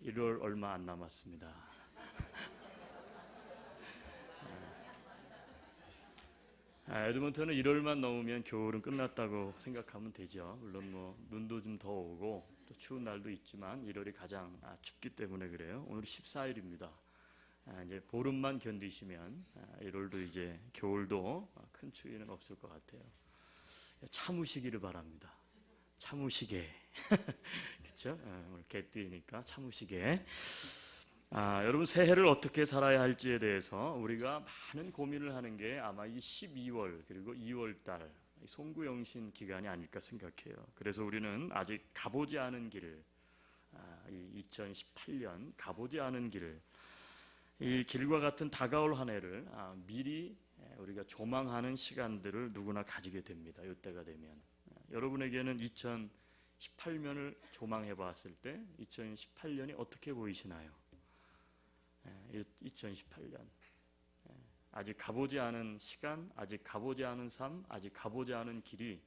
1월 얼마 안 남았습니다. 에드먼턴은 1월만 넘으면 겨울은 끝났다고 생각하면 되죠. 물론 눈도 좀 더 오고 또 추운 날도 있지만 1월이 가장 춥기 때문에 그래요. 오늘 14일입니다. 이제 보름만 견디시면 1월도 이제 겨울도 큰 추위는 없을 것 같아요. 참으시기를 바랍니다. 참으시게. 그렇죠? 오늘 개띠니까 참으시게. 여러분 새해를 어떻게 살아야 할지에 대해서 우리가 많은 고민을 하는 게 아마 이 12월 그리고 2월 달 송구영신 기간이 아닐까 생각해요. 그래서 우리는 아직 가보지 않은 길을, 이 2018년 가보지 않은 길을, 이 길과 같은 다가올 한 해를 미리 우리가 조망하는 시간들을 누구나 가지게 됩니다. 이때가 되면 여러분에게는 2018년을 조망해 봤을 때 2018년이 어떻게 보이시나요? 2018년 아직 가보지 않은 시간, 아직 가보지 않은 삶, 아직 가보지 않은 길이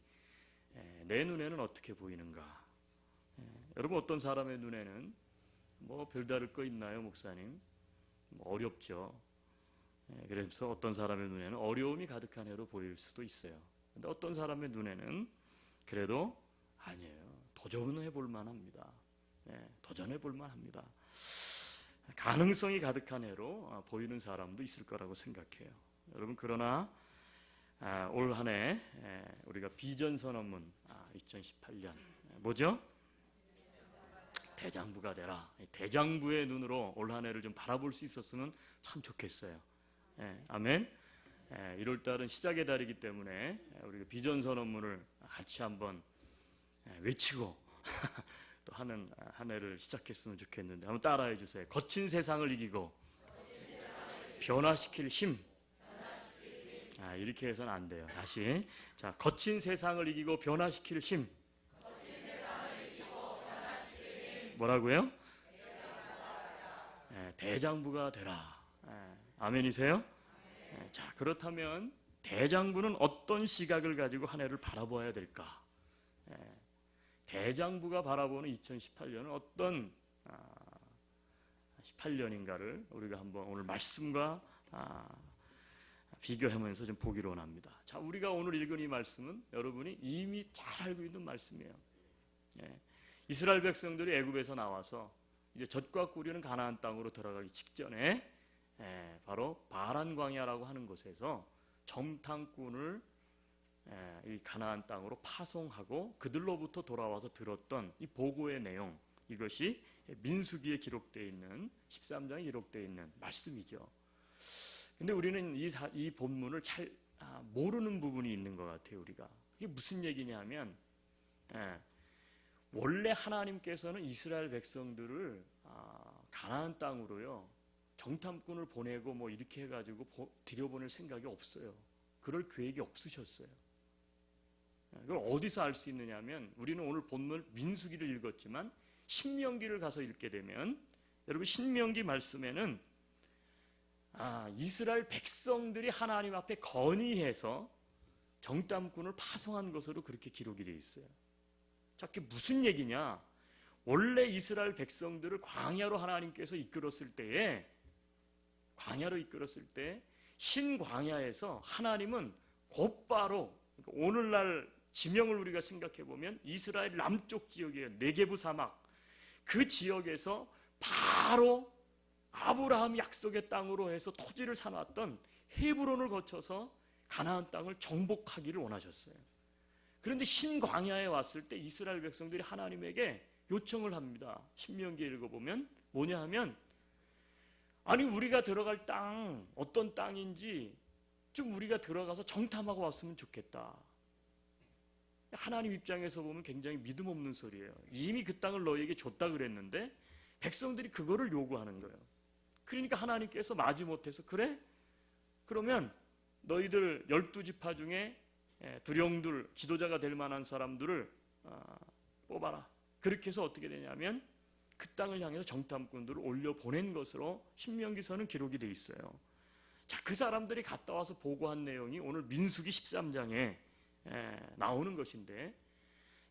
내 눈에는 어떻게 보이는가? 여러분 어떤 사람의 눈에는 뭐 별다를 거 있나요, 목사님? 어렵죠. 그래서 어떤 사람의 눈에는 어려움이 가득한 해로 보일 수도 있어요. 근데 어떤 사람의 눈에는 그래도 아니에요. 도전해 볼 만합니다. 도전해 볼 만합니다. 가능성이 가득한 해로 보이는 사람도 있을 거라고 생각해요. 여러분 그러나 올 한 해 우리가 비전 선언문 2018년 뭐죠? 대장부가 되라. 대장부의 눈으로 올 한 해를 좀 바라볼 수 있었으면 참 좋겠어요. 아멘. 1월 달은 시작의 달이기 때문에 우리가 비전 선언문을 같이 한번 외치고 또 하는 한 해를 시작했으면 좋겠는데 한번 따라해 주세요. 거친 세상을 이기고 변화시킬 힘. 이렇게 해서는 안 돼요. 다시. 자, 거친 세상을 이기고 변화시킬 힘. 뭐라고요? 대장부가 되라. 아멘이세요? 자, 그렇다면 대장부는 어떤 시각을 가지고 한 해를 바라봐야 될까? 대장부가 바라보는 2018년은 어떤 18년인가를 우리가 한번 오늘 말씀과 비교하면서 좀 보기로 원합니다. 자, 우리가 오늘 읽은 이 말씀은 여러분이 이미 잘 알고 있는 말씀이에요. 이스라엘 백성들이 애굽에서 나와서 이제 젖과 꿀이는 가나안 땅으로 들어가기 직전에 바로 바란 광야라고 하는 곳에서 정탐꾼을 이 가나안 땅으로 파송하고 그들로부터 돌아와서 들었던 이 보고의 내용, 이것이 민수기에 기록되어 있는 13장에 기록되어 있는 말씀이죠. 근데 우리는 이 본문을 잘 모르는 부분이 있는 것 같아요. 우리가 그게 무슨 얘기냐면 원래 하나님께서는 이스라엘 백성들을 가나안 땅으로요 정탐꾼을 보내고 뭐 이렇게 해가지고 들여보낼 생각이 없어요. 그럴 계획이 없으셨어요. 그걸 어디서 알 수 있느냐면 우리는 오늘 본문 민수기를 읽었지만 신명기를 가서 읽게 되면 여러분 신명기 말씀에는 이스라엘 백성들이 하나님 앞에 건의해서 정탐꾼을 파송한 것으로 그렇게 기록이 되어 있어요. 자, 그게 무슨 얘기냐? 원래 이스라엘 백성들을 광야로 하나님께서 이끌었을 때에 신광야에서 하나님은 곧바로 오늘날 지명을 우리가 생각해 보면 이스라엘 남쪽 지역이에요. 네게부 사막. 그 지역에서 바로 아브라함 약속의 땅으로 해서 토지를 사놨던 헤브론을 거쳐서 가나안 땅을 정복하기를 원하셨어요. 그런데 신광야에 왔을 때 이스라엘 백성들이 하나님에게 요청을 합니다. 신명기에 읽어보면 뭐냐 하면 아니 우리가 들어갈 땅 어떤 땅인지 좀 우리가 들어가서 정탐하고 왔으면 좋겠다. 하나님 입장에서 보면 굉장히 믿음 없는 소리예요. 이미 그 땅을 너희에게 줬다 그랬는데 백성들이 그거를 요구하는 거예요. 그러니까 하나님께서 마지못해서 그래? 그러면 너희들 12지파 중에 두령들 지도자가 될 만한 사람들을 뽑아라. 그렇게 해서 어떻게 되냐면 그 땅을 향해서 정탐꾼들을 올려보낸 것으로 신명기서는 기록이 되어 있어요. 자, 그 사람들이 갔다 와서 보고한 내용이 오늘 민수기 13장에 나오는 것인데,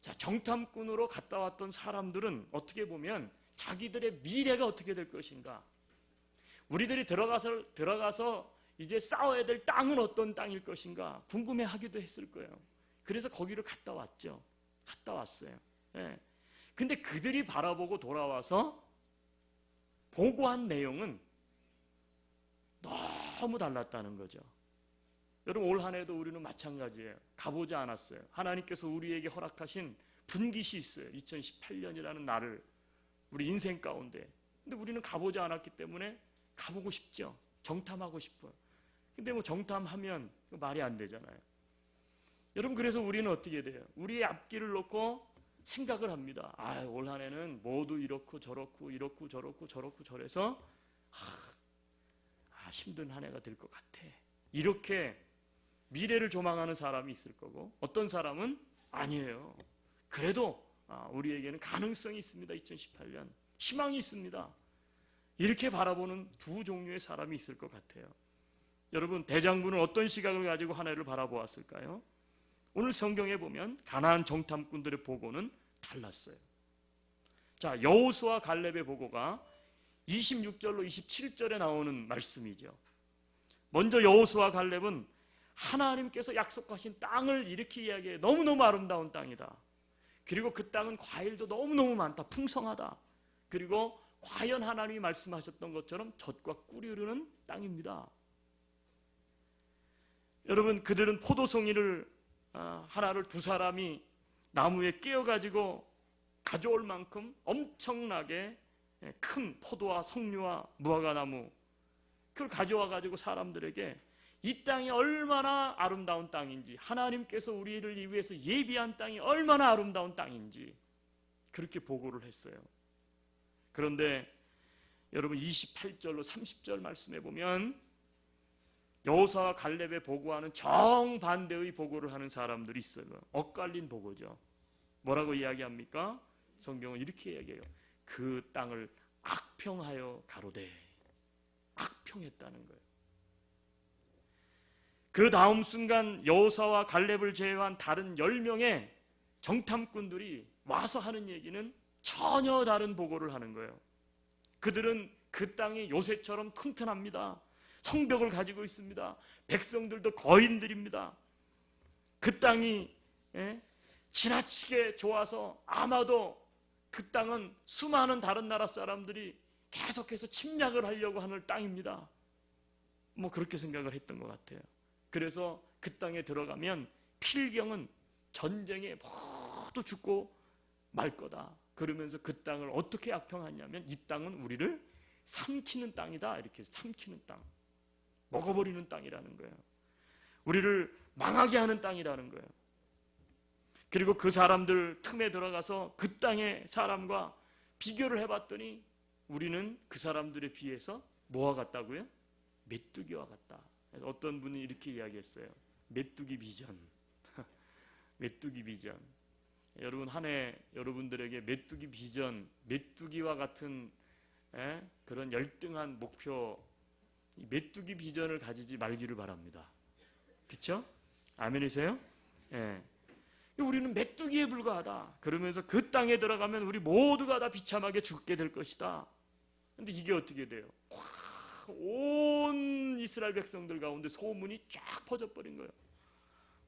자, 정탐꾼으로 갔다 왔던 사람들은 어떻게 보면 자기들의 미래가 어떻게 될 것인가, 우리들이 들어가서 이제 싸워야 될 땅은 어떤 땅일 것인가 궁금해하기도 했을 거예요. 그래서 거기를 갔다 왔죠. 갔다 왔어요. 예. 근데 그들이 바라보고 돌아와서 보고한 내용은 너무 달랐다는 거죠. 여러분, 올 한 해도 우리는 마찬가지예요. 가보지 않았어요. 하나님께서 우리에게 허락하신 분깃이 있어요. 2018년이라는 날을 우리 인생 가운데. 근데 우리는 가보지 않았기 때문에 가보고 싶죠. 정탐하고 싶어요. 근데 뭐 정탐하면 말이 안 되잖아요. 여러분, 그래서 우리는 어떻게 돼요? 우리의 앞길을 놓고 생각을 합니다. 올 한 해는 모두 이렇고 저렇고 이렇고 저렇고 저렇고 저래서 힘든 한 해가 될 것 같아. 이렇게 미래를 조망하는 사람이 있을 거고, 어떤 사람은 아니에요. 그래도 우리에게는 가능성이 있습니다. 2018년 희망이 있습니다. 이렇게 바라보는 두 종류의 사람이 있을 것 같아요. 여러분, 대장부는 어떤 시각을 가지고 한 해를 바라보았을까요? 오늘 성경에 보면 가나안 정탐꾼들의 보고는 달랐어요. 자, 여호수아 갈렙의 보고가 26절로 27절에 나오는 말씀이죠. 먼저 여호수아 갈렙은 하나님께서 약속하신 땅을 이렇게 이야기해요. 너무너무 아름다운 땅이다. 그리고 그 땅은 과일도 너무너무 많다. 풍성하다. 그리고 과연 하나님이 말씀하셨던 것처럼 젖과 꿀이 흐르는 땅입니다. 여러분, 그들은 포도송이를 하나를 두 사람이 나무에 끼워가지고 가져올 만큼 엄청나게 큰 포도와 석류와 무화과나무, 그걸 가져와가지고 사람들에게 이 땅이 얼마나 아름다운 땅인지, 하나님께서 우리를 위해서 예비한 땅이 얼마나 아름다운 땅인지 그렇게 보고를 했어요. 그런데 여러분, 28절로 30절 말씀해 보면 여호수아와 갈렙의 보고와는 정반대의 보고를 하는 사람들이 있어요. 엇갈린 보고죠. 뭐라고 이야기합니까? 성경은 이렇게 이야기해요. 그 땅을 악평하여 가로되. 악평했다는 거예요. 그 다음 순간 여호수아와 갈렙을 제외한 다른 10명의 정탐꾼들이 와서 하는 얘기는 전혀 다른 보고를 하는 거예요. 그들은 그 땅이 요새처럼 튼튼합니다. 성벽을 가지고 있습니다. 백성들도 거인들입니다. 그 땅이 지나치게 좋아서 아마도 그 땅은 수많은 다른 나라 사람들이 계속해서 침략을 하려고 하는 땅입니다. 뭐 그렇게 생각을 했던 것 같아요. 그래서 그 땅에 들어가면 필경은 전쟁에 모두 죽고 말 거다. 그러면서 그 땅을 어떻게 악평하냐면 이 땅은 우리를 삼키는 땅이다. 이렇게 삼키는 땅, 먹어버리는 땅이라는 거예요. 우리를 망하게 하는 땅이라는 거예요. 그리고 그 사람들 틈에 들어가서 그 땅의 사람과 비교를 해봤더니 우리는 그 사람들에 비해서 뭐와 같다고요? 메뚜기와 같다. 어떤 분이 이렇게 이야기했어요. 메뚜기 비전. 메뚜기 비전. 여러분, 한 해 여러분들에게 메뚜기 비전, 메뚜기와 같은 그런 열등한 목표, 메뚜기 비전을 가지지 말기를 바랍니다. 그렇죠? 아멘이세요? 예. 우리는 메뚜기에 불과하다. 그러면서 그 땅에 들어가면 우리 모두가 다 비참하게 죽게 될 것이다. 근데 이게 어떻게 돼요? 온 이스라엘 백성들 가운데 소문이 쫙 퍼져버린 거예요.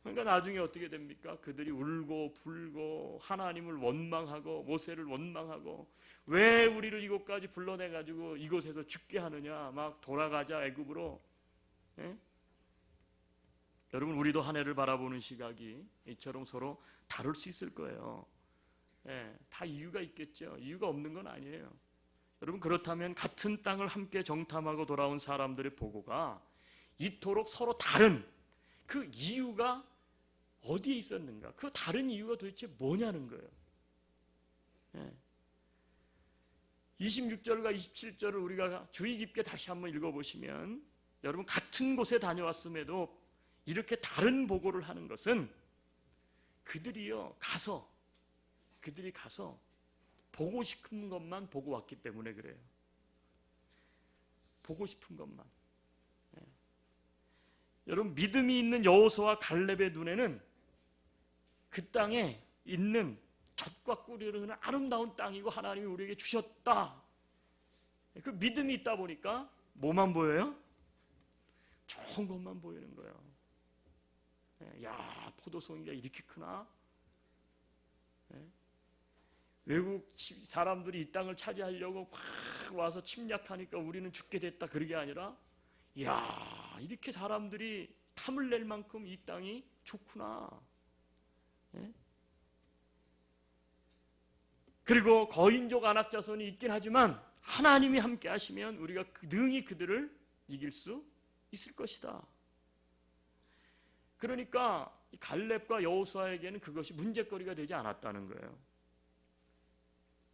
그러니까 나중에 어떻게 됩니까? 그들이 울고 불고 하나님을 원망하고 모세를 원망하고 왜 우리를 이곳까지 불러내가지고 이곳에서 죽게 하느냐, 막 돌아가자 애굽으로. 예? 여러분, 우리도 한 해를 바라보는 시각이 이처럼 서로 다를 수 있을 거예요. 예, 다 이유가 있겠죠. 이유가 없는 건 아니에요. 여러분, 그렇다면 같은 땅을 함께 정탐하고 돌아온 사람들의 보고가 이토록 서로 다른 그 이유가 어디에 있었는가? 그 다른 이유가 도대체 뭐냐는 거예요. 예. 26절과 27절을 우리가 주의 깊게 다시 한번 읽어보시면 여러분, 같은 곳에 다녀왔음에도 이렇게 다른 보고를 하는 것은 그들이 가서 보고 싶은 것만 보고 왔기 때문에 그래요. 보고 싶은 것만. 예. 여러분, 믿음이 있는 여호수아와 갈렙의 눈에는 그 땅에 있는 젖과 꿀이 흐르는 아름다운 땅이고 하나님이 우리에게 주셨다. 그 믿음이 있다 보니까 뭐만 보여요? 좋은 것만 보이는 거예요. 야, 포도송이가 이렇게 크나? 외국 사람들이 이 땅을 차지하려고 막 와서 침략하니까 우리는 죽게 됐다, 그게 아니라 이야, 이렇게 사람들이 탐을 낼 만큼 이 땅이 좋구나. 그리고 거인족 안악자손이 있긴 하지만 하나님이 함께 하시면 우리가 능히 그들을 이길 수 있을 것이다. 그러니까 갈렙과 여호수아에게는 그것이 문제거리가 되지 않았다는 거예요.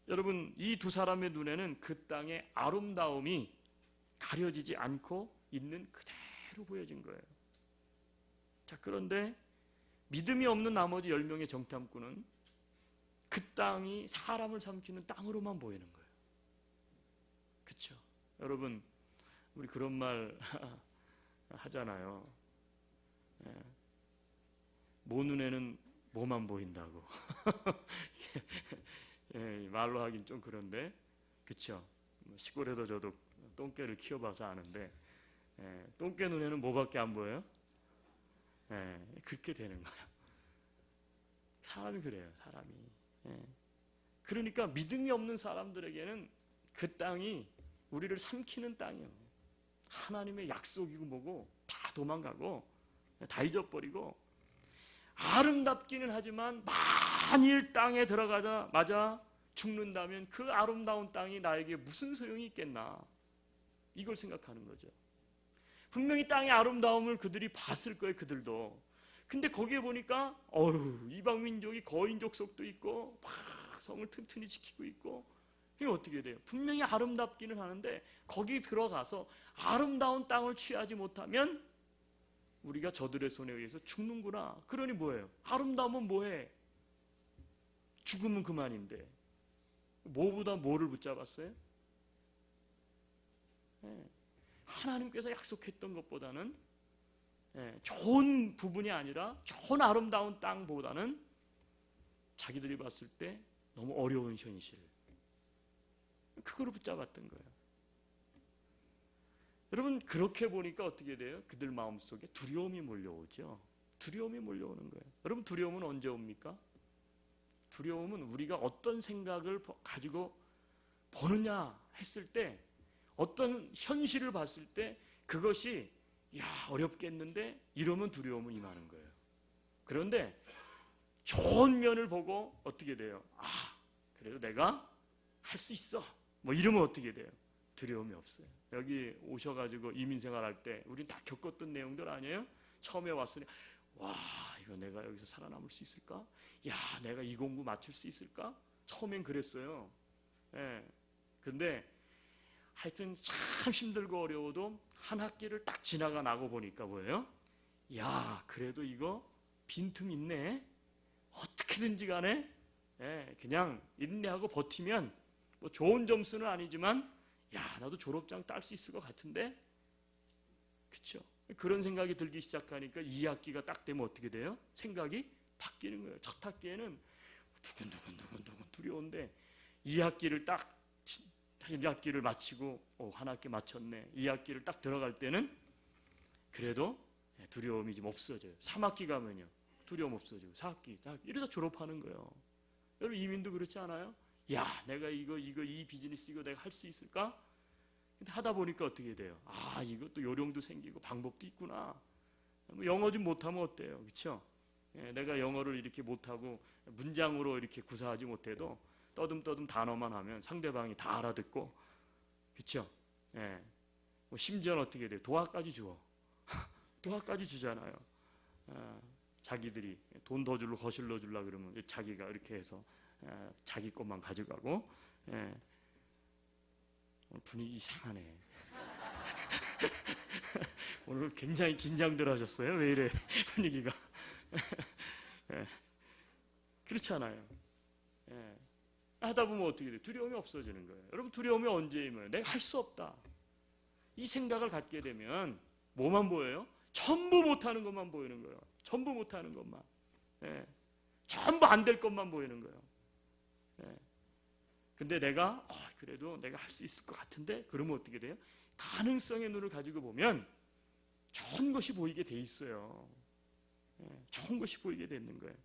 여러분, 이 두 사람의 눈에는 그 땅의 아름다움이 가려지지 않고 있는 그대로 보여진 거예요. 자, 그런데 믿음이 없는 나머지 10명의 정탐꾼은 그 땅이 사람을 삼키는 땅으로만 보이는 거예요. 그렇죠? 여러분, 우리 그런 말 하잖아요. 모 눈에는 뭐만 보인다고. 말로 하긴 좀 그런데, 그렇죠? 시골에도 저도 똥개를 키워봐서 아는데, 똥개 눈에는 뭐밖에 안 보여요? 그렇게 되는 거예요. 사람이 그래요, 사람이. 그러니까 믿음이 없는 사람들에게는 그 땅이 우리를 삼키는 땅이에요. 하나님의 약속이고 뭐고 다 도망가고 다 잊어버리고, 아름답기는 하지만 만일 땅에 들어가자마자 죽는다면 그 아름다운 땅이 나에게 무슨 소용이 있겠나, 이걸 생각하는 거죠. 분명히 땅의 아름다움을 그들이 봤을 거예요, 그들도. 근데 거기에 보니까 이방 민족이 거인족 속도 있고 막 성을 튼튼히 지키고 있고, 이게 어떻게 돼요? 분명히 아름답기는 하는데 거기 들어가서 아름다운 땅을 취하지 못하면 우리가 저들의 손에 의해서 죽는구나. 그러니 뭐예요? 아름다우면 뭐해? 죽으면 그만인데 뭐보다 뭐를 붙잡았어요? 하나님께서 약속했던 것보다는 좋은 부분이 아니라 좋은 아름다운 땅보다는 자기들이 봤을 때 너무 어려운 현실, 그거를 붙잡았던 거예요. 여러분, 그렇게 보니까 어떻게 돼요? 그들 마음속에 두려움이 몰려오죠. 두려움이 몰려오는 거예요. 여러분, 두려움은 언제 옵니까? 두려움은 우리가 어떤 생각을 가지고 보느냐 했을 때, 어떤 현실을 봤을 때 그것이 어렵겠는데 이러면 두려움은 임하는 거예요. 그런데 좋은 면을 보고 어떻게 돼요? 그래도 내가 할 수 있어, 뭐 이러면 어떻게 돼요? 두려움이 없어요. 여기 오셔가지고 이민생활할 때 우린 다 겪었던 내용들 아니에요? 처음에 왔으니 이거 내가 여기서 살아남을 수 있을까? 내가 이 공부 맞출 수 있을까? 처음엔 그랬어요. 근데 하여튼 참 힘들고 어려워도 한 학기를 딱 지나가 나고 보니까 뭐예요? 그래도 이거 빈틈 있네. 어떻게든지 간에 그냥 인내하고 버티면 뭐 좋은 점수는 아니지만 나도 졸업장 딸 수 있을 것 같은데, 그렇죠? 그런 생각이 들기 시작하니까 2학기가 딱 되면 어떻게 돼요? 생각이 바뀌는 거예요. 첫 학기에는 두근두근 두려운데 2학기를 딱 1학기를 마치고 한 학기 마쳤네, 2학기를 딱 들어갈 때는 그래도 두려움이 좀 없어져요. 3학기 가면요 두려움 없어지고 4학기 이러다 졸업하는 거예요. 여러분, 이민도 그렇지 않아요? 내가 이 비즈니스 이거 내가 할 수 있을까? 근데 하다 보니까 어떻게 돼요? 이것도 요령도 생기고 방법도 있구나. 뭐 영어 좀 못하면 어때요? 그렇죠? 내가 영어를 이렇게 못하고 문장으로 이렇게 구사하지 못해도 떠듬떠듬 단어만 하면 상대방이 다 알아듣고, 그렇죠? 뭐 심지어는 어떻게 돼요? 도화까지 줘. 도화까지 주잖아요. 자기들이 돈 더 줄로 거실러 줄라 그러면 자기가 이렇게 해서 자기 것만 가져가고. 오늘 분위기 이상하네. 오늘 굉장히 긴장들 하셨어요. 왜 이래 분위기가. 그렇지 않아요. 하다 보면 어떻게 돼요? 두려움이 없어지는 거예요. 여러분, 두려움이 언제 임해요? 내가 할 수 없다, 이 생각을 갖게 되면 뭐만 보여요? 전부 못하는 것만 보이는 거예요. 전부 못하는 것만. 전부 안 될 것만 보이는 거예요. 근데 내가 그래도 내가 할 수 있을 것 같은데, 그러면 어떻게 돼요? 가능성의 눈을 가지고 보면 좋은 것이 보이게 돼 있어요. 좋은 것이 보이게 되는 거예요.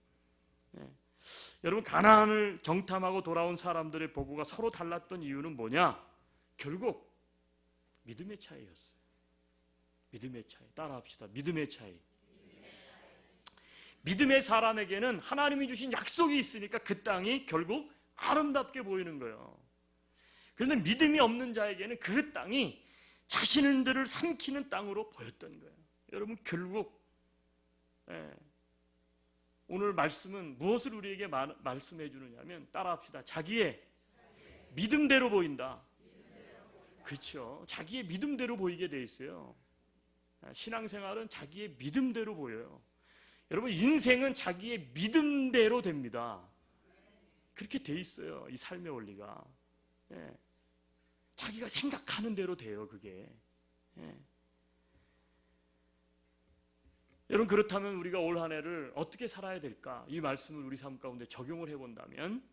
여러분, 가나안을 정탐하고 돌아온 사람들의 보고가 서로 달랐던 이유는 뭐냐? 결국 믿음의 차이였어요. 믿음의 차이. 따라합시다. 믿음의 차이. 믿음의 사람에게는 하나님이 주신 약속이 있으니까 그 땅이 결국 아름답게 보이는 거예요. 그런데 믿음이 없는 자에게는 그 땅이 자신들을 삼키는 땅으로 보였던 거예요. 여러분, 결국 오늘 말씀은 무엇을 우리에게 말씀해 주느냐면, 따라합시다. 자기의 믿음대로 보인다. 그렇죠. 자기의 믿음대로 보이게 돼 있어요. 신앙생활은 자기의 믿음대로 보여요. 여러분, 인생은 자기의 믿음대로 됩니다. 그렇게 돼 있어요. 이 삶의 원리가. 자기가 생각하는 대로 돼요. 그게. 여러분, 그렇다면 우리가 올 한 해를 어떻게 살아야 될까? 이 말씀을 우리 삶 가운데 적용을 해본다면,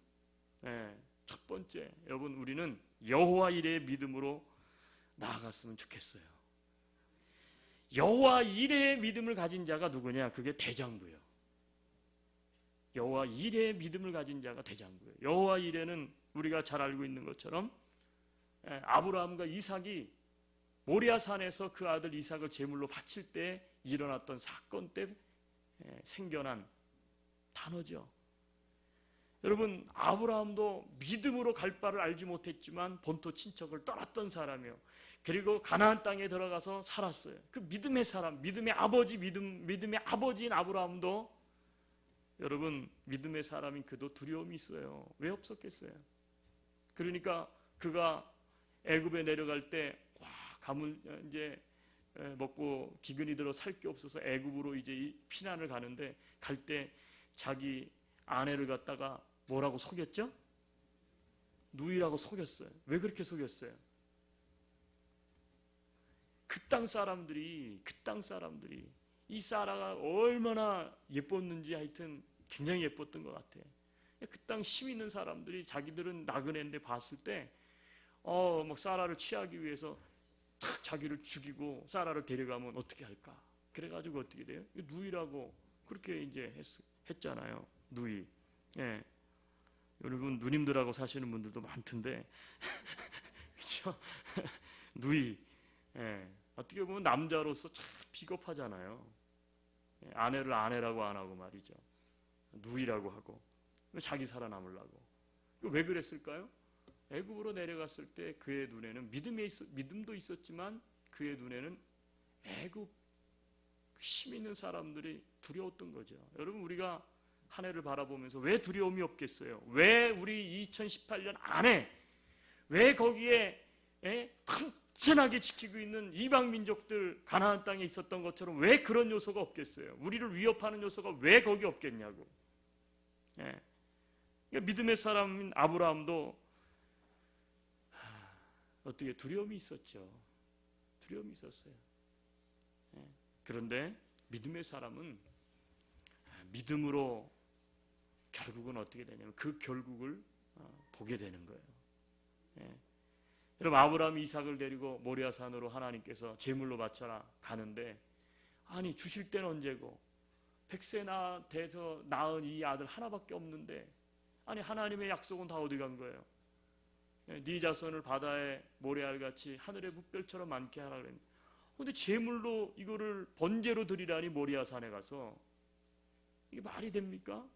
첫 번째, 여러분, 우리는 여호와 이레의 믿음으로 나아갔으면 좋겠어요. 여호와 이레의 믿음을 가진 자가 누구냐? 그게 대장부예요. 여호와 이레의 믿음을 가진 자가 대장부예요. 여호와 이레는 우리가 잘 알고 있는 것처럼 아브라함과 이삭이 모리아산에서 그 아들 이삭을 제물로 바칠 때 일어났던 사건 때 생겨난 단어죠. 여러분, 아브라함도 믿음으로 갈 바를 알지 못했지만 본토 친척을 떠났던 사람이요. 그리고 가나안 땅에 들어가서 살았어요. 그 믿음의 사람, 믿음의 아버지, 믿음의 아버지인 아브라함도, 여러분, 믿음의 사람인 그도 두려움이 있어요. 왜 없었겠어요? 그러니까 그가 애굽에 내려갈 때 가물 이제 먹고 기근이 들어 살 게 없어서 애굽으로 이제 피난을 가는데, 갈 때 자기 아내를 갖다가 뭐라고 속였죠? 누이라고 속였어요. 왜 그렇게 속였어요? 그 땅 사람들이 이 사라가 얼마나 예뻤는지 하여튼 굉장히 예뻤던 것 같아요. 그 땅 힘 있는 사람들이 자기들은 나그네인데 봤을 때 막 사라를 취하기 위해서 탁 자기를 죽이고 사라를 데려가면 어떻게 할까? 그래가지고 어떻게 돼요? 누이라고 그렇게 이제 했잖아요. 누이. 여러분, 누님들하고 사시는 분들도 많던데, 그렇죠? 누이. 어떻게 보면 남자로서 참 비겁하잖아요. 아내를 아내라고 안 하고 말이죠. 누이라고 하고. 자기 살아남으려고. 왜 그랬을까요? 애굽으로 내려갔을 때 그의 눈에는 믿음도 있었지만 그의 눈에는 애굽 힘 있는 사람들이 두려웠던 거죠. 여러분, 우리가 한 해를 바라보면서 왜 두려움이 없겠어요? 왜 우리 2018년 안에 왜 거기에 튼튼하게 지키고 있는 이방 민족들 가나안 땅에 있었던 것처럼 왜 그런 요소가 없겠어요? 우리를 위협하는 요소가 왜 거기 없겠냐고. 믿음의 사람인 아브라함도 어떻게 두려움이 있었죠. 두려움이 있었어요. 그런데 믿음의 사람은 믿음으로 결국은 어떻게 되냐면 그 결국을 보게 되는 거예요. 여러분, 아브라함이 이삭을 데리고 모리아산으로 하나님께서 제물로 바쳐라 가는데, 아니 주실 때는 언제고 100세나 돼서 낳은 이 아들 하나밖에 없는데, 아니 하나님의 약속은 다 어디 간 거예요? 네 자손을 바다의 모래알같이 하늘의 뭇별처럼 많게 하라 그랬는데, 근데 제물로 이거를 번제로 드리라니 모리아산에 가서 이게 말이 됩니까?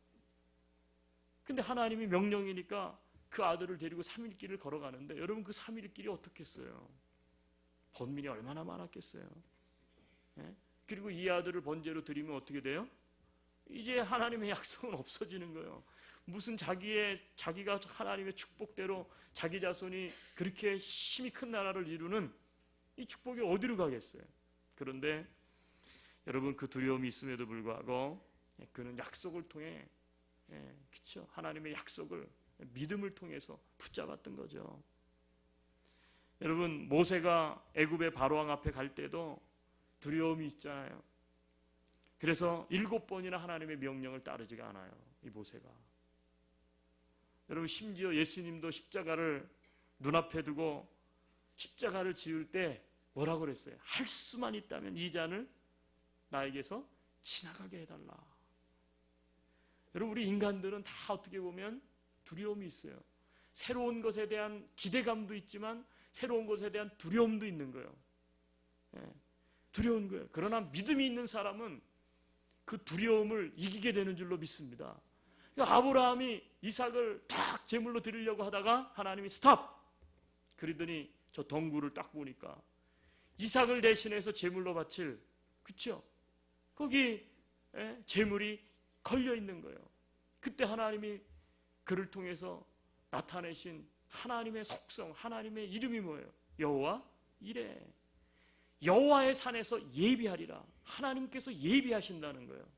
근데 하나님이 명령이니까 그 아들을 데리고 3일 길을 걸어가는데, 여러분 그 3일 길이 어떻겠어요? 번민이 얼마나 많았겠어요? 그리고 이 아들을 번제로 드리면 어떻게 돼요? 이제 하나님의 약속은 없어지는 거예요. 무슨 자기가 하나님의 축복대로 자기 자손이 그렇게 힘이 큰 나라를 이루는 이 축복이 어디로 가겠어요? 그런데 여러분, 그 두려움이 있음에도 불구하고 그는 약속을 통해, 그렇죠? 하나님의 약속을 믿음을 통해서 붙잡았던 거죠. 여러분, 모세가 애굽의 바로왕 앞에 갈 때도 두려움이 있잖아요. 그래서 7번이나 하나님의 명령을 따르지가 않아요. 이 모세가. 여러분 심지어 예수님도 십자가를 눈앞에 두고 십자가를 지을 때 뭐라고 그랬어요? 할 수만 있다면 이 잔을 나에게서 지나가게 해달라. 여러분 우리 인간들은 다 어떻게 보면 두려움이 있어요. 새로운 것에 대한 기대감도 있지만 새로운 것에 대한 두려움도 있는 거예요. 두려운 거예요. 그러나 믿음이 있는 사람은 그 두려움을 이기게 되는 줄로 믿습니다. 아브라함이 이삭을 딱 제물로 드리려고 하다가 하나님이 스탑! 그러더니 저 덩굴을 딱 보니까 이삭을 대신해서 제물로 바칠, 그쵸? 거기 제물이 걸려 있는 거예요. 그때 하나님이 그를 통해서 나타내신 하나님의 속성, 하나님의 이름이 뭐예요? 여호와 이레. 여호와의 산에서 예비하리라. 하나님께서 예비하신다는 거예요.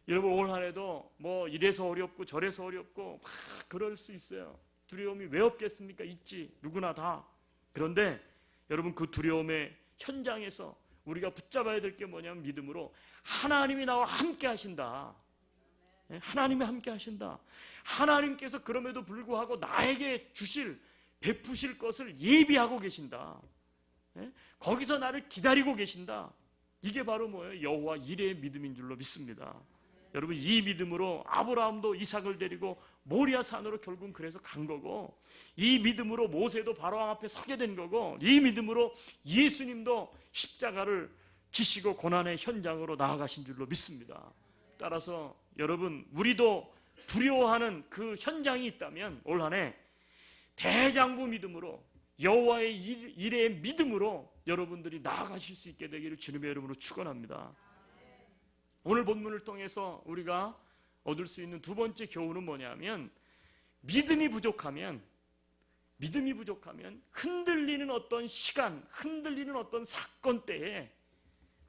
여러분 올 한 해도 뭐 이래서 어렵고 저래서 어렵고 막 그럴 수 있어요. 두려움이 왜 없겠습니까? 있지. 누구나 다. 그런데 여러분 그 두려움의 현장에서 우리가 붙잡아야 될 게 뭐냐면 믿음으로 하나님이 나와 함께 하신다. 하나님이 함께 하신다. 하나님께서 그럼에도 불구하고 나에게 주실, 베푸실 것을 예비하고 계신다. 거기서 나를 기다리고 계신다. 이게 바로 뭐예요? 여호와 이레의 믿음인 줄로 믿습니다. 여러분 이 믿음으로 아브라함도 이삭을 데리고 모리아 산으로 결국은 그래서 간 거고, 이 믿음으로 모세도 바로왕 앞에 서게 된 거고, 이 믿음으로 예수님도 십자가를 지시고 고난의 현장으로 나아가신 줄로 믿습니다. 따라서 여러분 우리도 두려워하는 그 현장이 있다면 올 한 해 대장부 믿음으로 여호와의 이레의 믿음으로 여러분들이 나아가실 수 있게 되기를 주님의 이름으로 축원합니다. 오늘 본문을 통해서 우리가 얻을 수 있는 두 번째 교훈은 뭐냐면 믿음이 부족하면 흔들리는 어떤 시간, 흔들리는 어떤 사건 때에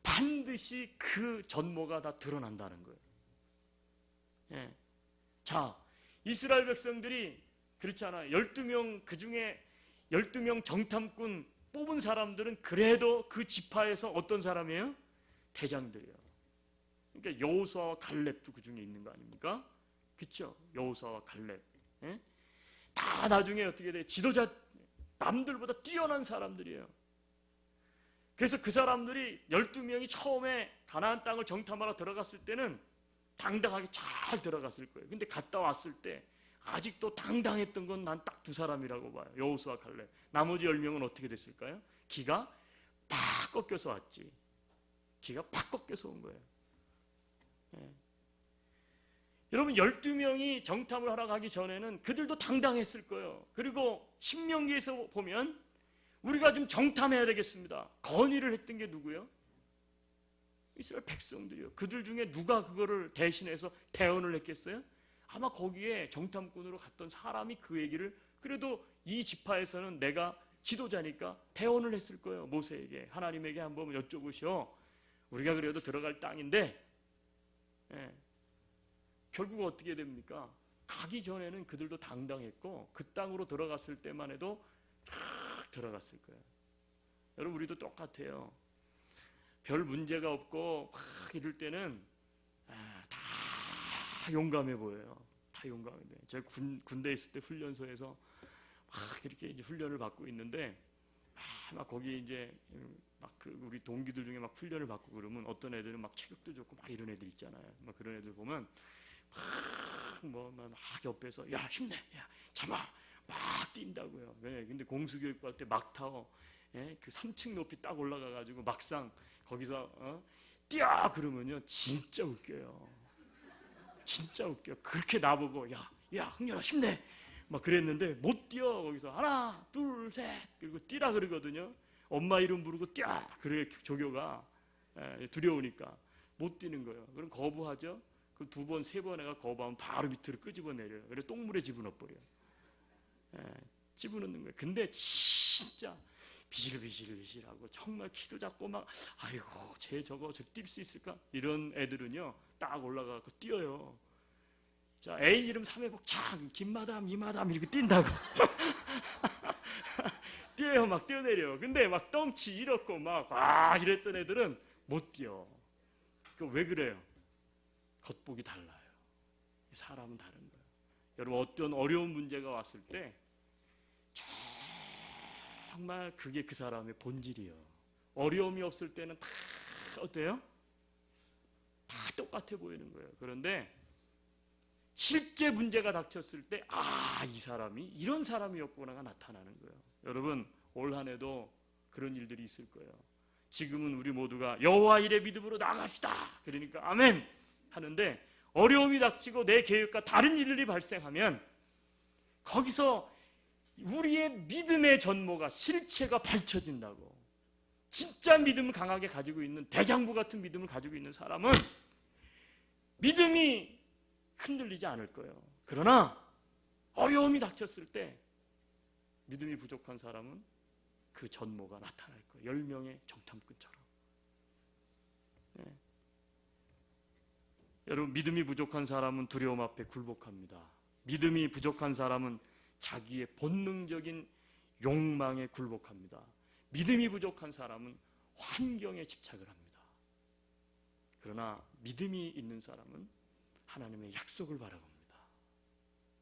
반드시 그 전모가 다 드러난다는 거예요. 자, 이스라엘 백성들이 그렇잖아요. 12명 그 중에 12명 정탐꾼 뽑은 사람들은 그래도 그 지파에서 어떤 사람이에요? 대장들이에요. 그러니까 여호수아와 갈렙도 그 중에 있는 거 아닙니까? 그렇죠? 여호수아와 갈렙. 다 나중에 어떻게 돼? 지도자, 남들보다 뛰어난 사람들이에요. 그래서 그 사람들이 12명이 처음에 가나안 땅을 정탐하러 들어갔을 때는 당당하게 잘 들어갔을 거예요. 근데 갔다 왔을 때 아직도 당당했던 건 난 딱 두 사람이라고 봐요. 여호수아 갈렙. 나머지 10명은 어떻게 됐을까요? 기가 팍 꺾여서 왔지. 기가 팍 꺾여서 온 거예요. 여러분 12명이 정탐을 하러 가기 전에는 그들도 당당했을 거예요. 그리고 신명기에서 보면 우리가 좀 정탐해야 되겠습니다. 건의를 했던 게 누구예요? 이스라엘 백성들이요. 그들 중에 누가 그거를 대신해서 대언을 했겠어요? 아마 거기에 정탐꾼으로 갔던 사람이 그 얘기를, 그래도 이 지파에서는 내가 지도자니까 대언을 했을 거예요. 모세에게, 하나님에게 한번 여쭤보시오. 우리가 그래도 들어갈 땅인데 결국 어떻게 됩니까? 가기 전에는 그들도 당당했고 그 땅으로 들어갔을 때만 해도 탁 들어갔을 거예요. 여러분 우리도 똑같아요. 별 문제가 없고 막 이럴 때는 다 용감해 보여요. 다 용감해 보여요. 제가 군대에 있을 때 훈련소에서 막 이렇게 이제 훈련을 받고 있는데 막 거기 이제 막 그 우리 동기들 중에 막 훈련을 받고 그러면 어떤 애들은 막 체격도 좋고 막 이런 애들 있잖아요. 막 그런 애들 보면 막 옆에서 야 힘내, 야 참아, 막 뛴다고요. 왜? 근데 공수교육 받을 때 막타워, 그 3층 높이 딱 올라가가지고 막상 거기서 뛰어 그러면요 진짜 웃겨요. 진짜 웃겨. 그렇게 나보고 야 흥렬아 힘내 막 그랬는데 못 뛰어. 거기서 하나 둘 셋 그리고 뛰라 그러거든요. 엄마 이름 부르고 뛰어. 그래 조교가 두려우니까 못 뛰는 거예요. 그럼 거부하죠. 그 두 번 세 번 애가 거부하면 바로 밑으로 끄집어 내려요. 그래 똥물에 집어넣어 버려요. 집어넣는 거예요. 근데 진짜 비실비실하고 정말 키도 작고 막 아이고 쟤 저거 뛸 수 있을까? 이런 애들은요 딱 올라가고 뛰어요. 자 애인 이름 3회복 창 김마담 이마담 이렇게 뛴다고 뛰어요. 막 뛰어내려. 근데 막 덩치 이렇고 막 이랬던 애들은 못 뛰어. 그 왜 그래요? 겉보기 달라요. 사람은 다른 거예요. 여러분 어떤 어려운 문제가 왔을 때 정말 그게 그 사람의 본질이에요. 어려움이 없을 때는 다 어때요? 다 똑같아 보이는 거예요. 그런데 실제 문제가 닥쳤을 때 이 사람이 이런 사람이었구나가 나타나는 거예요. 여러분 올 한 해도 그런 일들이 있을 거예요. 지금은 우리 모두가 여호와 일의 믿음으로 나아갑시다. 그러니까 아멘 하는데 어려움이 닥치고 내 계획과 다른 일들이 발생하면 거기서 우리의 믿음의 전모가 실체가 밝혀진다고. 진짜 믿음을 강하게 가지고 있는 대장부 같은 믿음을 가지고 있는 사람은 믿음이 흔들리지 않을 거예요. 그러나 어려움이 닥쳤을 때 믿음이 부족한 사람은 그 전모가 나타날 거예요. 10명의 정탐꾼처럼. 네. 여러분 믿음이 부족한 사람은 두려움 앞에 굴복합니다. 믿음이 부족한 사람은 자기의 본능적인 욕망에 굴복합니다. 믿음이 부족한 사람은 환경에 집착을 합니다. 그러나 믿음이 있는 사람은 하나님의 약속을 바라봅니다.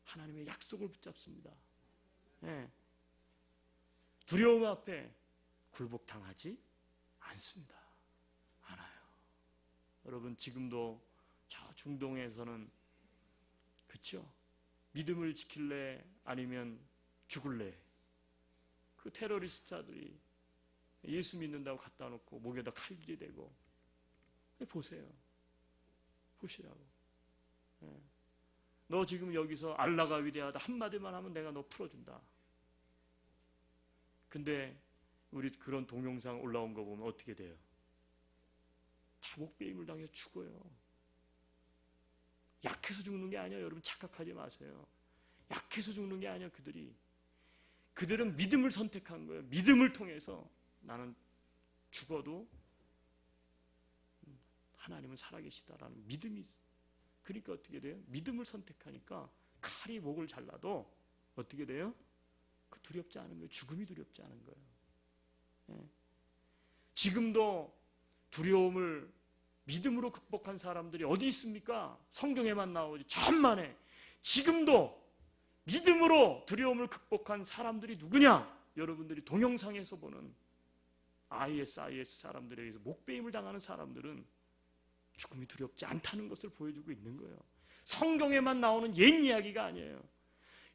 하나님의 약속을 붙잡습니다. 네. 두려움 앞에 굴복당하지 않습니다. 않아요. 여러분 지금도 저 중동에서는 그렇죠? 믿음을 지킬래 아니면 죽을래? 그 테러리스트들이 예수 믿는다고 갖다 놓고 목에다 칼질이 되고 보세요. 보시라고. 네. 너 지금 여기서 알라가 위대하다 한마디만 하면 내가 너 풀어준다. 근데 우리 그런 동영상 올라온 거 보면 어떻게 돼요? 다 목베임을 당해 죽어요. 약해서 죽는 게 아니에요. 여러분 착각하지 마세요. 약해서 죽는 게 아니에요. 그들은 믿음을 선택한 거예요. 믿음을 통해서 나는 죽어도 하나님은 살아계시다라는 믿음이 있어요. 그러니까 어떻게 돼요? 믿음을 선택하니까 칼이 목을 잘라도 어떻게 돼요? 그 두렵지 않은 거예요. 죽음이 두렵지 않은 거예요. 예. 지금도 두려움을 믿음으로 극복한 사람들이 어디 있습니까? 성경에만 나오지. 천만에. 지금도 믿음으로 두려움을 극복한 사람들이 누구냐? 여러분들이 동영상에서 보는 IS 사람들에 의해서 목베임을 당하는 사람들은 죽음이 두렵지 않다는 것을 보여주고 있는 거예요. 성경에만 나오는 옛 이야기가 아니에요.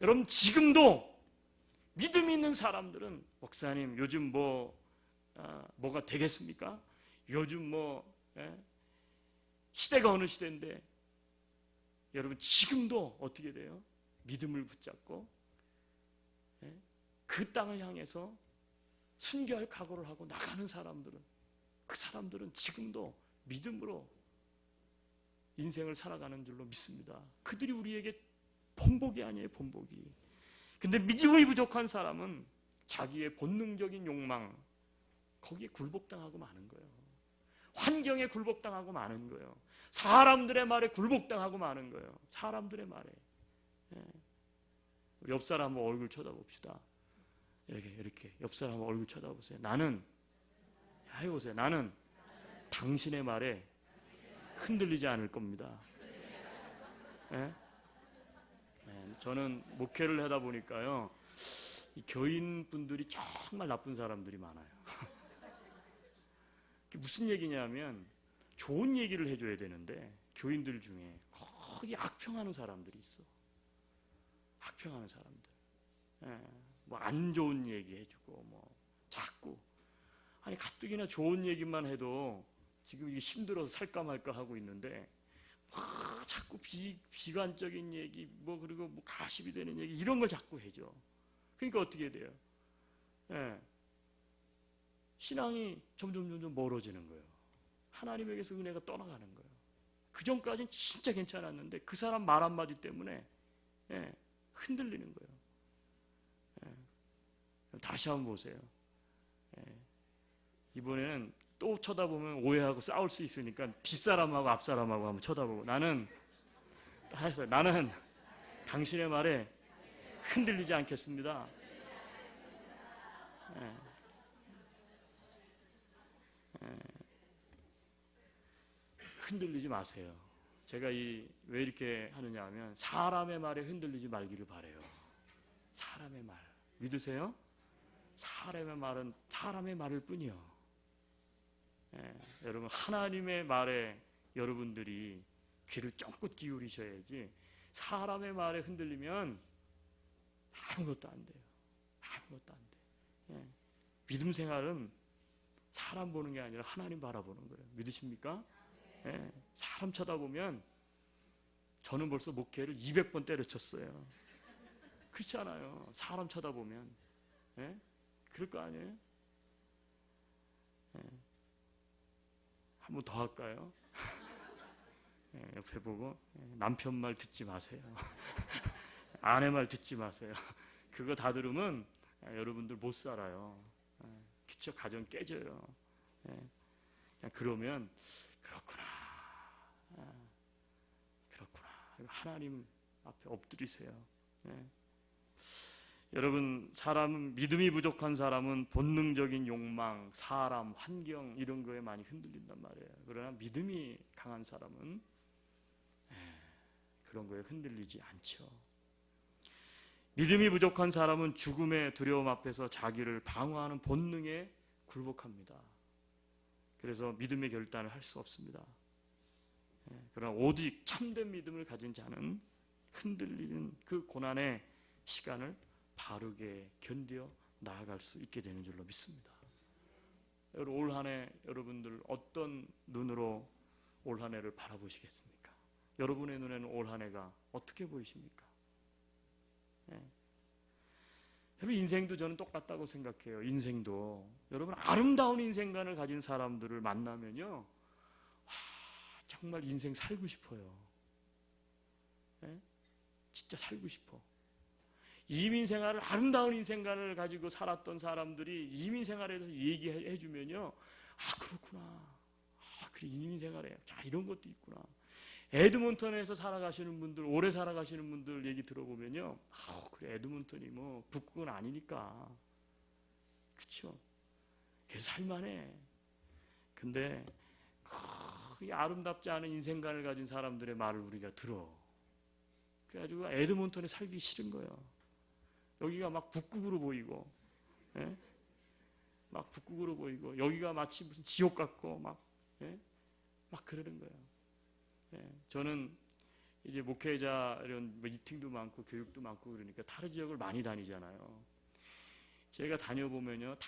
여러분 지금도 믿음이 있는 사람들은 목사님 요즘 뭐가 되겠습니까? 요즘 시대가 어느 시대인데 여러분 지금도 어떻게 돼요? 믿음을 붙잡고 그 땅을 향해서 순교할 각오를 하고 나가는 사람들은 그 사람들은 지금도 믿음으로 인생을 살아가는 줄로 믿습니다. 그들이 우리에게 본보기 아니에요, 본보기. 근데 믿음이 부족한 사람은 자기의 본능적인 욕망 거기에 굴복당하고 마는 거예요. 환경에 굴복당하고 마는 거예요. 사람들의 말에 굴복당하고 마는 거예요. 사람들의 말에. 우리 옆 사람 한번 얼굴 쳐다봅시다. 이렇게 옆 사람 한번 얼굴 쳐다보세요. 나는 해보세요. 나는 당신의 말에 흔들리지 않을 겁니다. 저는 목회를 하다 보니까요, 이 교인분들이 정말 나쁜 사람들이 많아요. 그게 무슨 얘기냐면 좋은 얘기를 해줘야 되는데 교인들 중에 거기 악평하는 사람들이 있어. 악평하는 사람들. 뭐 안 좋은 얘기 해주고 자꾸 아니 가뜩이나 좋은 얘기만 해도 지금 이게 힘들어서 살까 말까 하고 있는데 자꾸 비관적인 얘기 그리고 가십이 되는 얘기 이런 걸 자꾸 해줘. 그러니까 어떻게 돼요? 신앙이 점점 멀어지는 거예요. 하나님에게서 은혜가 떠나가는 거예요. 그 전까지는 진짜 괜찮았는데 그 사람 말 한마디 때문에 흔들리는 거예요. 다시 한번 보세요. 이번에는 또 쳐다보면 오해하고 싸울 수 있으니까 뒷사람하고 앞사람하고 한번 쳐다보고 나는 당신의 말에 흔들리지 않겠습니다. 흔들리지 마세요. 제가 왜 이렇게 하느냐 하면 사람의 말에 흔들리지 말기를 바래요. 사람의 말 믿으세요? 사람의 말은 사람의 말일 뿐이요. 여러분 하나님의 말에 여러분들이 귀를 쫑긋 기울이셔야지 사람의 말에 흔들리면 아무것도 안 돼요. 아무것도 안 돼. 믿음 생활은 사람 보는 게 아니라 하나님 바라보는 거예요. 믿으십니까? 사람 쳐다보면 저는 벌써 목회를 200번 때려쳤어요. 그렇지 않아요? 사람 쳐다보면. 그럴 거 아니에요? 한 번 더 할까요? 옆에 보고 남편 말 듣지 마세요. 아내 말 듣지 마세요. 그거 다 들으면 여러분들 못 살아요. 그쵸? 가정 깨져요. 그냥 그러면 그렇구나. 그렇구나. 하나님 앞에 엎드리세요. 여러분 사람은 믿음이 부족한 사람은 본능적인 욕망, 사람, 환경 이런 거에 많이 흔들린단 말이에요. 그러나 믿음이 강한 사람은 그런 거에 흔들리지 않죠. 믿음이 부족한 사람은 죽음의 두려움 앞에서 자기를 방어하는 본능에 굴복합니다. 그래서 믿음의 결단을 할 수 없습니다. 그러나 오직 참된 믿음을 가진 자는 흔들리는 그 고난의 시간을 바르게 견뎌 나아갈 수 있게 되는 줄로 믿습니다. 올 한 해 여러분들 어떤 눈으로 올 한 해를 바라보시겠습니까? 여러분의 눈에는 올 한 해가 어떻게 보이십니까? 여러분 인생도 저는 똑같다고 생각해요. 인생도 여러분 아름다운 인생관을 가진 사람들을 만나면요 정말 인생 살고 싶어요. 진짜 살고 싶어. 이민생활을 아름다운 인생관을 가지고 살았던 사람들이 이민생활에 대해서 얘기해 주면요 그렇구나. 그래 이민생활에 이런 것도 있구나. 에드몬턴에서 살아가시는 분들, 오래 살아가시는 분들 얘기 들어보면요 그래 에드몬턴이 뭐 북극은 아니니까 그쵸? 그래서 살만해. 근데 그 아름답지 않은 인생관을 가진 사람들의 말을 우리가 들어. 그래가지고 에드몬턴에 살기 싫은 거예요. 여기가 막 북극으로 보이고, 막 북극으로 보이고, 여기가 마치 무슨 지옥 같고, 막 그러는 거예요. 저는 이제 목회자 이런 미팅도 많고 교육도 많고 그러니까 다른 지역을 많이 다니잖아요. 제가 다녀보면요 다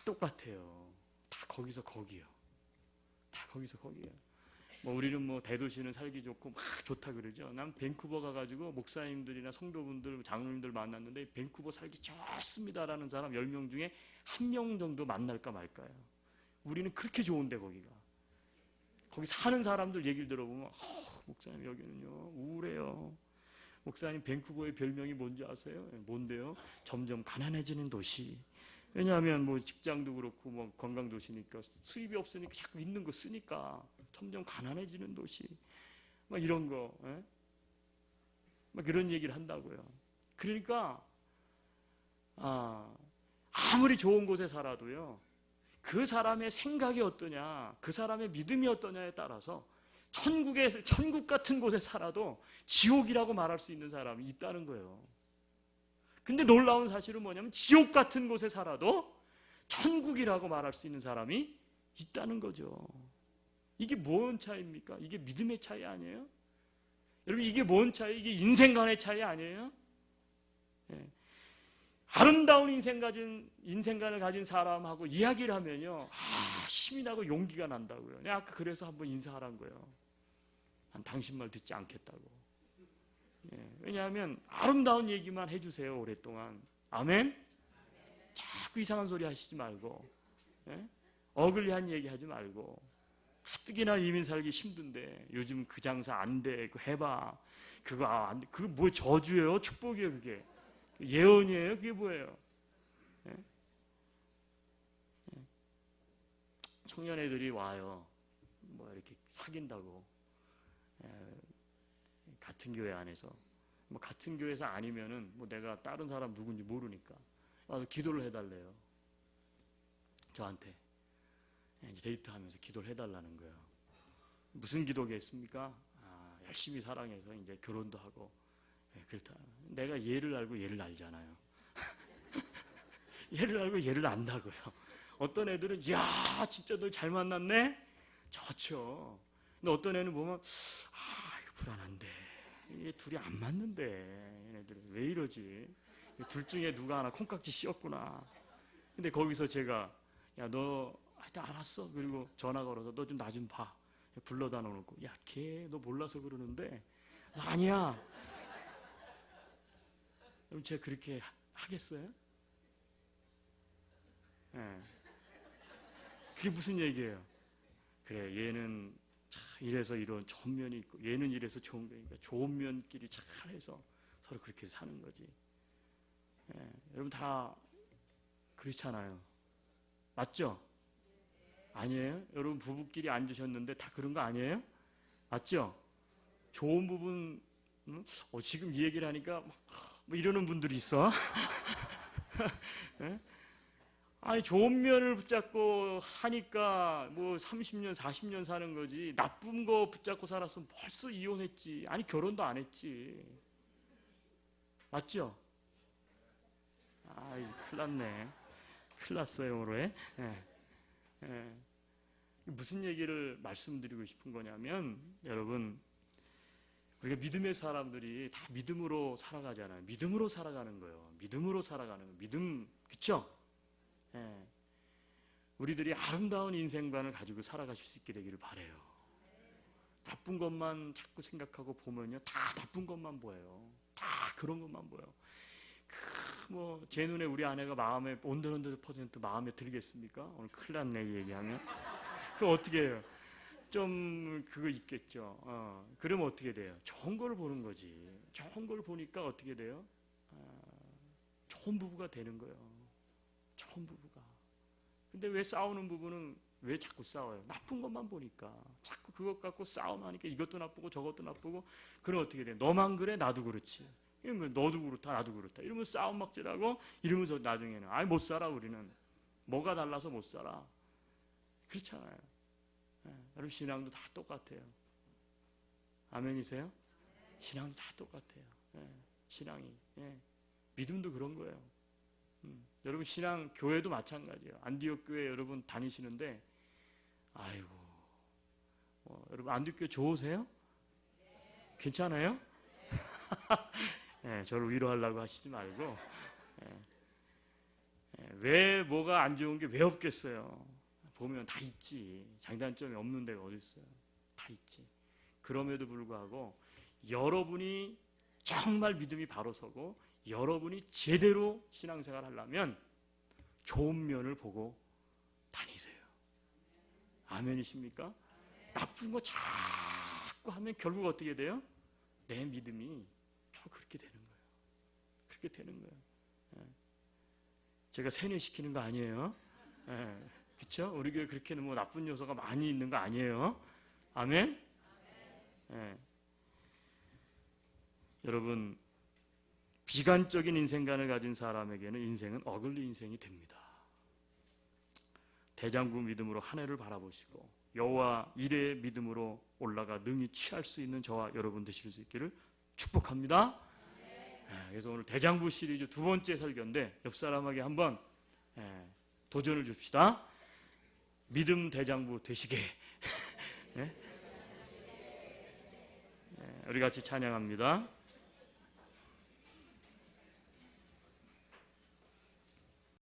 똑같아요. 다 거기서 거기요. 다 거기서 거기요. 우리는 뭐 대도시는 살기 좋고 막 좋다 그러죠. 난 밴쿠버 가가지고 목사님들이나 성도분들, 장로님들 만났는데 밴쿠버 살기 좋습니다라는 사람 10명 중에 1명 정도 만날까 말까요. 우리는 그렇게 좋은데 거기가. 거기 사는 사람들 얘기를 들어보면 목사님 여기는요 우울해요. 목사님 밴쿠버의 별명이 뭔지 아세요? 뭔데요? 점점 가난해지는 도시. 왜냐하면 뭐 직장도 그렇고 뭐 관광 도시니까 수입이 없으니까 자꾸 있는 거 쓰니까 점점 가난해지는 도시. 막 이런 거, 막 그런 얘기를 한다고요. 그러니까 아무리 좋은 곳에 살아도요. 그 사람의 생각이 어떠냐, 그 사람의 믿음이 어떠냐에 따라서 천국 같은 곳에 살아도 지옥이라고 말할 수 있는 사람이 있다는 거예요. 근데 놀라운 사실은 뭐냐면 지옥 같은 곳에 살아도 천국이라고 말할 수 있는 사람이 있다는 거죠. 이게 뭔 차이입니까? 이게 믿음의 차이 아니에요? 여러분 이게 뭔 차이? 이게 인생관의 차이 아니에요? 아름다운 인생관을 가진 사람하고 이야기를 하면요 힘이 나고 용기가 난다고요. 내가 아까 그래서 한번 인사하란 거예요. 난 당신 말 듣지 않겠다고. 왜냐하면 아름다운 얘기만 해주세요 오랫동안. 아멘? 자꾸 이상한 소리 하시지 말고 어글리한 얘기 하지 말고 가뜩이나 이민 살기 힘든데 요즘 그 장사 안 돼. 그거 해봐. 그거 안 돼. 그거 뭐 저주예요? 축복이에요 그게. 예언이에요? 그게 뭐예요? 청년 애들이 와요. 뭐 이렇게 사귄다고. 같은 교회 안에서. 뭐 같은 교회에서 아니면은 뭐 내가 다른 사람 누군지 모르니까 와서 기도를 해달래요. 저한테. 이제 데이트하면서 기도를 해달라는 거예요. 무슨 기도겠습니까? 열심히 사랑해서 이제 결혼도 하고 그렇다. 내가 얘를 알고 얘를 알잖아요. 얘를 알고 얘를 안다고요. 어떤 애들은 야 진짜 너 잘 만났네? 좋죠. 근데 어떤 애는 보면 이거 불안한데 이게 둘이 안 맞는데 얘네들은 왜 이러지? 둘 중에 누가 하나 콩깍지 씌었구나. 근데 거기서 제가 야 너 하여튼 알았어. 그리고 전화 걸어서 너 좀 나 좀 봐. 불러다 놓고 야 걔 너 몰라서 그러는데 나 아니야. 그럼 제가 그렇게 하겠어요? 네. 그게 무슨 얘기예요? 그래 얘는 이래서 이런 좋은 면이 있고 얘는 이래서 좋은 면이니까 좋은 면끼리 잘해서 서로 그렇게 사는 거지. 예, 여러분 다 그렇잖아요. 맞죠? 아니에요? 여러분 부부끼리 앉으셨는데 다 그런 거 아니에요? 맞죠? 좋은 부분 지금 이 얘기를 하니까 뭐 이러는 분들이 있어. 예? 아니 좋은 면을 붙잡고 하니까 뭐 30년 40년 사는 거지 나쁜 거 붙잡고 살았으면 벌써 이혼했지. 아니 결혼도 안 했지. 맞죠? 아이 큰일 났네. 큰일 났어요 올해. 예. 예. 무슨 얘기를 말씀드리고 싶은 거냐면 여러분 우리가 믿음의 사람들이 다 믿음으로 살아가잖아요. 믿음으로 살아가는 거예요. 믿음으로 살아가는 거. 믿음 그쵸? 예. 우리들이 아름다운 인생관을 가지고 살아가실 수 있게 되기를 바라요. 나쁜 것만 자꾸 생각하고 보면요 다 나쁜 것만 보여요. 다 그런 것만 보여. 제 눈에 우리 아내가 마음에 온더런드 퍼센트 마음에 들겠습니까? 오늘 큰일 났네 얘기하면. 그럼 어떻게 해요? 좀 그거 있겠죠. 그러면 어떻게 돼요? 좋은 걸 보는 거지. 좋은 걸 보니까 어떻게 돼요? 좋은 부부가 되는 거예요. 좋은 부부가. 근데 왜 싸우는 부부는 왜 자꾸 싸워요? 나쁜 것만 보니까. 자꾸 그것 갖고 싸움하니까 이것도 나쁘고 저것도 나쁘고. 그럼 어떻게 돼요? 너만 그래? 나도 그렇지. 이러면 너도 그렇다 나도 그렇다. 이러면 싸움 막질하고 이러면서 나중에는 못 살아 우리는. 뭐가 달라서 못 살아. 그렇잖아요. 여러분 신앙도 다 똑같아요. 아멘이세요? 신앙도 다 똑같아요. 신앙이. 믿음도 그런 거예요. 여러분 신앙 교회도 마찬가지예요. 안디옥 교회 여러분 다니시는데 아이고 여러분 안디옥 교회 좋으세요? 괜찮아요? 저를 위로하려고 하시지 말고 왜 뭐가 안 좋은 게 왜 없겠어요. 보면 다 있지. 장단점이 없는 데가 어디 있어요. 다 있지. 그럼에도 불구하고 여러분이 정말 믿음이 바로 서고 여러분이 제대로 신앙생활 하려면 좋은 면을 보고 다니세요. 아멘이십니까? 나쁜 거 자꾸 하면 결국 어떻게 돼요? 내 믿음이 그렇게 되는 거예요. 그렇게 되는 거예요. 제가 세뇌시키는 거 아니에요. 그렇죠? 우리 교회 그렇게 뭐 나쁜 요소가 많이 있는 거 아니에요. 아멘? 여러분 비관적인 인생관을 가진 사람에게는 인생은 어글리 인생이 됩니다. 대장부 믿음으로 한 해를 바라보시고 여호와 이레의 믿음으로 올라가 능히 취할 수 있는 저와 여러분 되실 수 있기를 축복합니다. 그래서 오늘 대장부 시리즈 두 번째 설교인데 옆 사람에게 한번 도전을 줍시다. 믿음 대장부 되시게. 우리 같이 찬양합니다.